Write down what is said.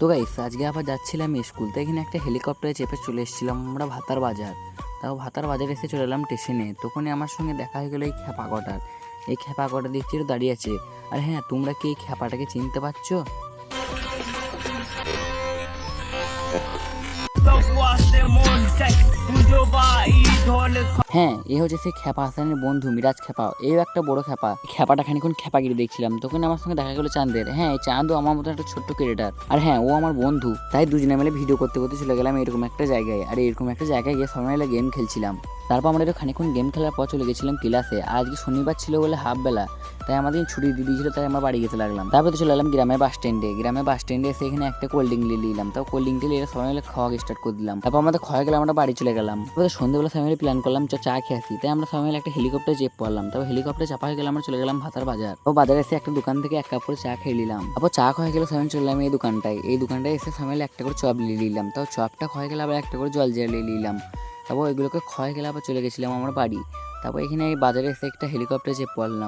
তো গাইস আজকে আবার যাচ্ছিলাম স্কুল, তো এখানে একটা হেলিকপ্টারে চেপে চলে এসেছিলাম আমরা ভাতার বাজার। তাও ভাতার বাজারে এসে চলে এলাম স্টেশনে। তখনই আমার সঙ্গে দেখা হয়ে গেলো এই খ্যাপা কটার। এই খ্যাপা কটা দেখছি দাঁড়িয়ে আছে। আর হ্যাঁ, তোমরা কি এই খ্যাপাটাকে চিনতে পারছো? হ্যাঁ, এ হচ্ছে সেই খ্যাপা হাসানের বন্ধু মিরাজ খ্যাপা। এও একটা বড় খ্যাপা। খ্যাপাটা খানিক্ষণ খ্যাপাগিরি দেখছিলাম, তখন আমার সঙ্গে দেখা গেলো চাঁদের। হ্যাঁ, এই চাঁদও আমার মতো একটা ছোট্ট ক্রিয়েটার। আর হ্যাঁ, ও আমার বন্ধু। তাই দুজনে মিলে ভিডিও করতে করতে চলে গেলাম এরকম একটা জায়গায়। আর এরকম একটা জায়গায় গিয়ে সবাই মিলে গেম খেলছিলাম। তারপর আমরা একটু খানিক্ষণ গেম খেলার পর চলে গেছিলাম ক্লাসে। আর আজকে শনিবার ছিল বলে হাফ বেলা, তাই আমাদের ছুটি দিয়ে দিয়েছিল, তাই আমরা বাড়ি যেতে লাগলাম। তারপর তো চলে এলাম গ্রামের বাস স্ট্যান্ডে। গ্রামের বাস স্ট্যান্ডে এসে এখানে একটা কোল্ড ড্রিঙ্ক নিয়ে নিলাম। তাও কোল্ড ড্রিঙ্কটা নিয়ে সবাই মিলে খাওয়া স্টার্ট করে দিলাম। তারপর আমাদের খাওয়া গেলে আমরা বাড়ি চলে গেলাম। তারপর সন্ধ্যেবেলা সবাই মিলে প্ল্যান করলাম চা খেয়ে আসি। তাই আমরা সবাই মিলে একটা হেলিকপ্টার চেপ পড়লাম। তারপর হেলিকপ্টার চাপা হয়ে গেলে আমরা চলে গেলাম ভাতার বাজার। তো বাজারে এসে একটা দোকান থেকে এক কাপ করে চা খেয়ে নিলাম। তারপর চা খাওয়া গেলে সবাই চলে এলাম এই দোকানটায় এসে সবাই মিলে একটা করে চপ নিয়ে নিলাম। তাও চপটা খাওয়া গেলে আবার একটা করে জল জিরা নিয়ে নিলাম। তারপর এগুলোকে খাওয়া গেলে আবার চলে গেছিলাম আমার বাড়ি। তারপর এখানে এই বাজারে এসে একটা হেলিকপ্টার চেপে পড়লাম।